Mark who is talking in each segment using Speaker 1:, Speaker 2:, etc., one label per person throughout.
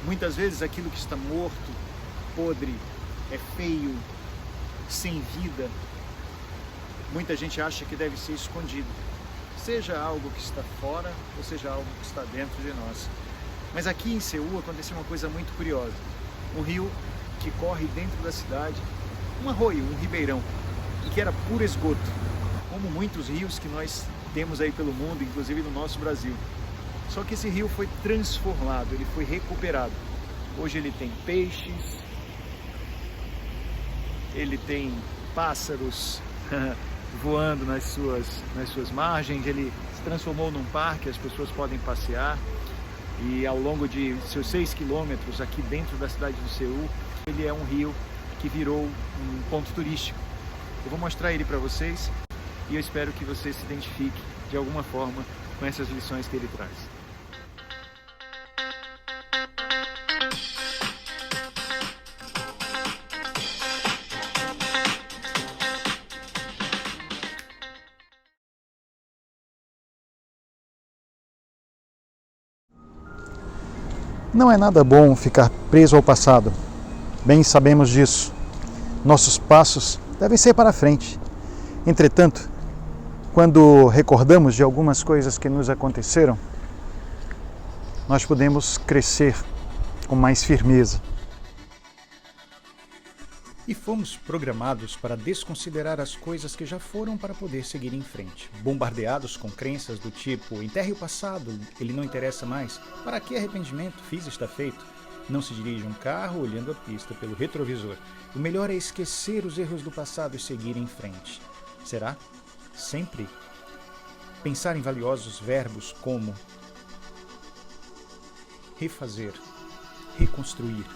Speaker 1: Muitas vezes aquilo que está morto, podre, é feio, sem vida, muita gente acha que deve ser escondido. Seja algo que está fora ou seja algo que está dentro de nós. Mas aqui em Seul aconteceu uma coisa muito curiosa. Um rio que corre dentro da cidade, um arroio, um ribeirão, e que era puro esgoto, como muitos rios que nós temos aí pelo mundo, inclusive no nosso Brasil. Só que esse rio foi transformado, ele foi recuperado. Hoje ele tem peixes, ele tem pássaros voando nas suas margens, ele se transformou num parque, as pessoas podem passear. E ao longo de seus 6 quilômetros aqui dentro da cidade de Seul, ele é um rio que virou um ponto turístico. Eu vou mostrar ele para vocês e eu espero que você se identifique de alguma forma com essas lições que ele traz.
Speaker 2: Não é nada bom ficar preso ao passado. Bem sabemos disso. Nossos passos devem ser para frente. Entretanto, quando recordamos de algumas coisas que nos aconteceram, nós podemos crescer com mais firmeza.
Speaker 3: E fomos programados para desconsiderar as coisas que já foram para poder seguir em frente. Bombardeados com crenças do tipo, enterre o passado, ele não interessa mais. Para que arrependimento? Fiz, está feito. Não se dirige um carro olhando a pista pelo retrovisor. O melhor é esquecer os erros do passado e seguir em frente. Será? Sempre? Pensar em valiosos verbos como refazer, reconstruir,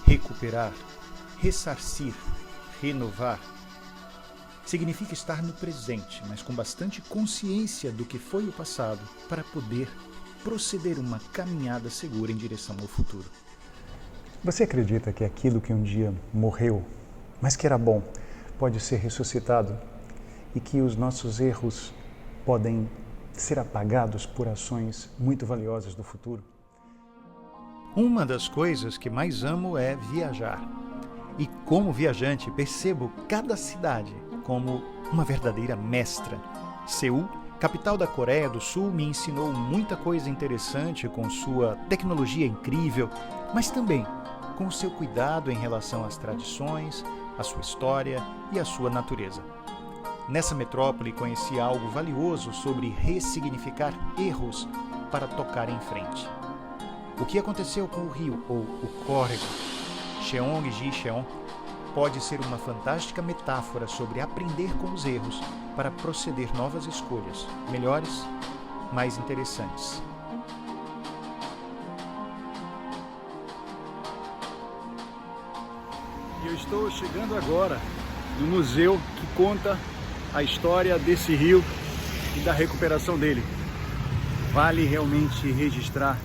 Speaker 3: recuperar, ressarcir, renovar. Significa estar no presente, mas com bastante consciência do que foi o passado para poder proceder uma caminhada segura em direção ao futuro.
Speaker 2: Você acredita que aquilo que um dia morreu, mas que era bom, pode ser ressuscitado e que os nossos erros podem ser apagados por ações muito valiosas do futuro?
Speaker 3: Uma das coisas que mais amo é viajar. E como viajante, percebo cada cidade como uma verdadeira mestra. Seul, capital da Coreia do Sul, me ensinou muita coisa interessante com sua tecnologia incrível, mas também com o seu cuidado em relação às tradições, à sua história e à sua natureza. Nessa metrópole conheci algo valioso sobre ressignificar erros para tocar em frente. O que aconteceu com o rio, ou o córrego, Cheonggi-cheon, pode ser uma fantástica metáfora sobre aprender com os erros para proceder novas escolhas, melhores, mais interessantes.
Speaker 1: E eu estou chegando agora no museu que conta a história desse rio e da recuperação dele. Vale realmente registrar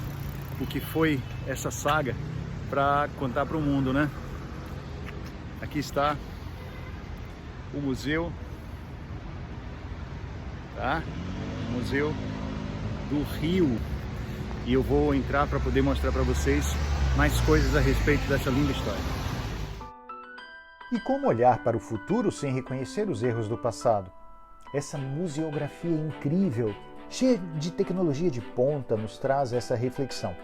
Speaker 1: o que foi essa saga para contar para o mundo, né? Aqui está o museu, tá? O Museu do Rio. E eu vou entrar para poder mostrar para vocês mais coisas a respeito dessa linda história.
Speaker 3: E como olhar para o futuro sem reconhecer os erros do passado? Essa museografia incrível, cheia de tecnologia de ponta, nos traz essa reflexão.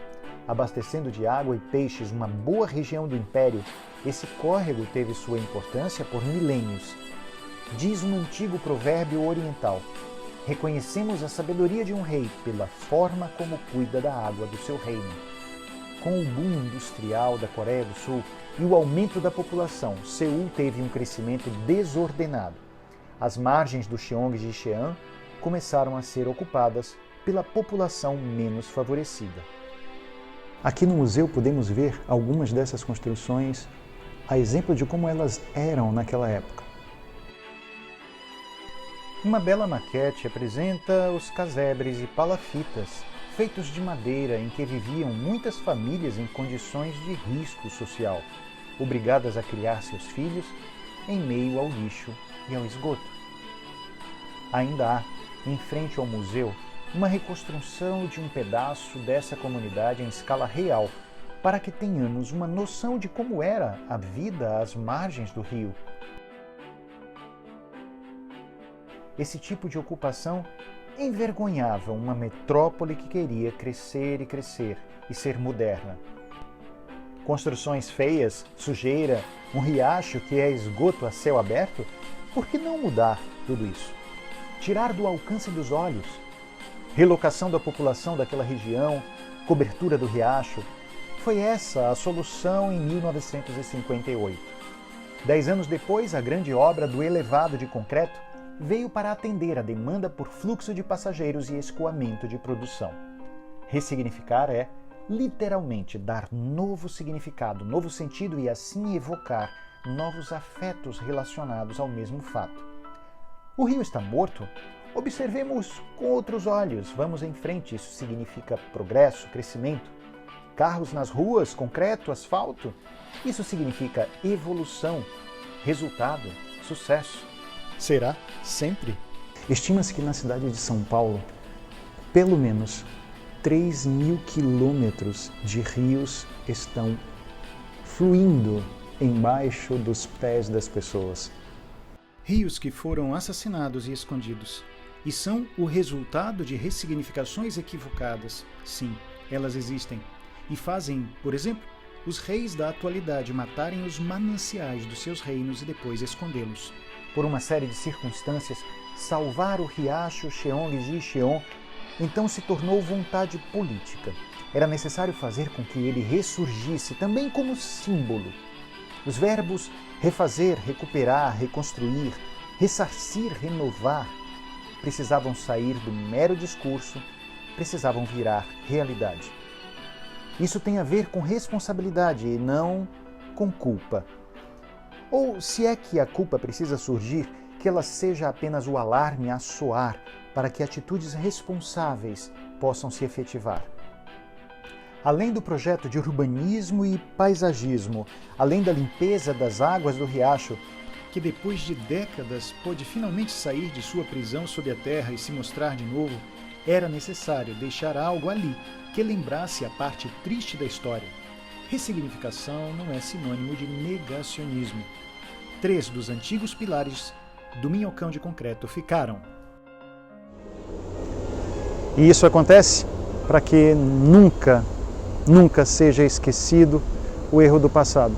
Speaker 3: Abastecendo de água e peixes uma boa região do Império, esse córrego teve sua importância por milênios. Diz um antigo provérbio oriental: reconhecemos a sabedoria de um rei pela forma como cuida da água do seu reino. Com o boom industrial da Coreia do Sul e o aumento da população, Seul teve um crescimento desordenado. As margens do Cheonggi-cheon começaram a ser ocupadas pela população menos favorecida.
Speaker 2: Aqui no museu podemos ver algumas dessas construções, a exemplo de como elas eram naquela época.
Speaker 3: Uma bela maquete apresenta os casebres e palafitas, feitos de madeira em que viviam muitas famílias em condições de risco social, obrigadas a criar seus filhos em meio ao lixo e ao esgoto. Ainda há, em frente ao museu, uma reconstrução de um pedaço dessa comunidade em escala real,
Speaker 2: para que tenhamos uma noção de como era a vida às margens do rio. Esse tipo de ocupação envergonhava uma metrópole que queria crescer e crescer e ser moderna. Construções feias, sujeira, um riacho que é esgoto a céu aberto, por que não mudar tudo isso? Tirar do alcance dos olhos. Relocação da população daquela região, cobertura do riacho. Foi essa a solução em 1958. 10 anos depois, a grande obra do elevado de concreto veio para atender a demanda por fluxo de passageiros e escoamento de produção. Ressignificar é, literalmente, dar novo significado, novo sentido e assim evocar novos afetos relacionados ao mesmo fato. O rio está morto? Observemos com outros olhos, vamos em frente, isso significa progresso, crescimento. Carros nas ruas, concreto, asfalto, isso significa evolução, resultado, sucesso.
Speaker 3: Será sempre?
Speaker 2: Estima-se que na cidade de São Paulo, pelo menos 3.000 quilômetros de rios estão fluindo embaixo dos pés das pessoas.
Speaker 3: Rios que foram assassinados e escondidos. E são o resultado de ressignificações equivocadas. Sim, elas existem. E fazem, por exemplo, os reis da atualidade matarem os mananciais dos seus reinos e depois escondê-los.
Speaker 2: Por uma série de circunstâncias, salvar o riacho Cheong-Ji-Cheon então se tornou vontade política. Era necessário fazer com que ele ressurgisse também como símbolo. Os verbos refazer, recuperar, reconstruir, ressarcir, renovar precisavam sair do mero discurso, precisavam virar realidade. Isso tem a ver com responsabilidade e não com culpa. Ou, se é que a culpa precisa surgir, que ela seja apenas o alarme a soar para que atitudes responsáveis possam se efetivar. Além do projeto de urbanismo e paisagismo, além da limpeza das águas do riacho,
Speaker 3: que depois de décadas pôde finalmente sair de sua prisão sob a terra e se mostrar de novo, era necessário deixar algo ali que lembrasse a parte triste da história. Ressignificação não é sinônimo de negacionismo. 3 dos antigos pilares do minhocão de concreto ficaram.
Speaker 2: E isso acontece para que nunca seja esquecido o erro do passado.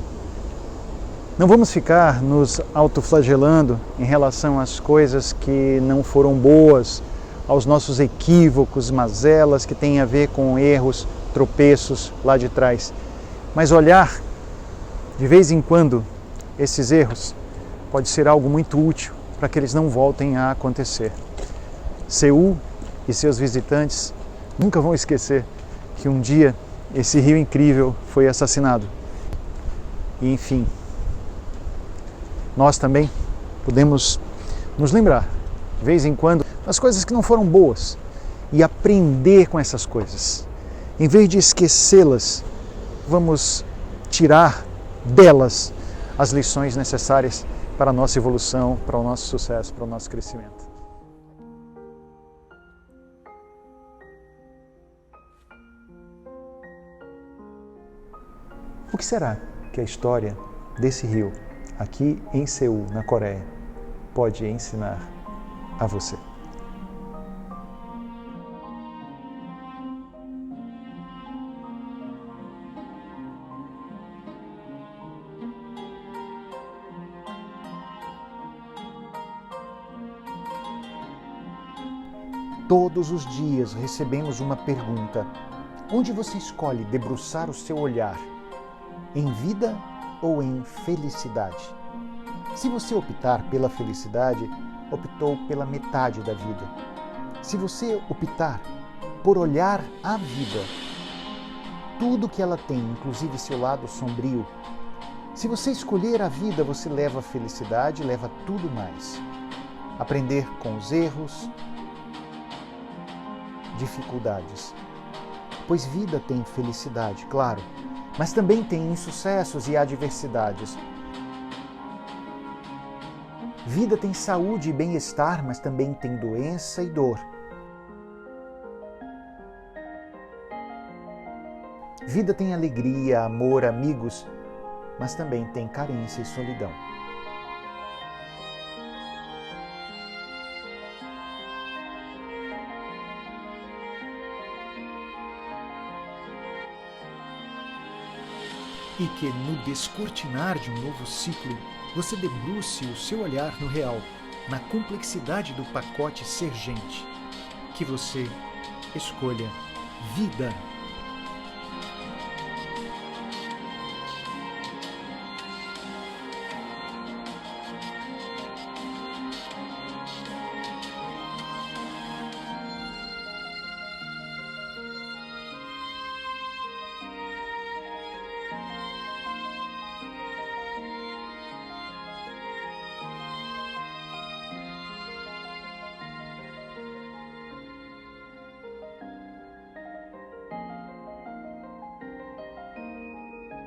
Speaker 2: Não vamos ficar nos autoflagelando em relação às coisas que não foram boas, aos nossos equívocos, mazelas que têm a ver com erros, tropeços lá de trás. Mas olhar, de vez em quando, esses erros pode ser algo muito útil para que eles não voltem a acontecer. Seul e seus visitantes nunca vão esquecer que um dia esse rio incrível foi assassinado. E, enfim, nós também podemos nos lembrar, de vez em quando, das coisas que não foram boas e aprender com essas coisas. Em vez de esquecê-las, vamos tirar delas as lições necessárias para a nossa evolução, para o nosso sucesso, para o nosso crescimento. O que será que a história desse rio, aqui em Seul, na Coreia, pode ensinar a você? Todos os dias recebemos uma pergunta: onde você escolhe debruçar o seu olhar? Em vida ou em felicidade? Se você optar pela felicidade, optou pela metade da vida. Se você optar por olhar a vida, tudo que ela tem, inclusive seu lado sombrio, se você escolher a vida, você leva a felicidade, leva tudo mais. Aprender com os erros, dificuldades. Pois vida tem felicidade, claro, mas também tem insucessos e adversidades. Vida tem saúde e bem-estar, mas também tem doença e dor. Vida tem alegria, amor, amigos, mas também tem carência e solidão.
Speaker 3: E que no descortinar de um novo ciclo, você debruce o seu olhar no real, na complexidade do pacote ser gente. Que você escolha vida.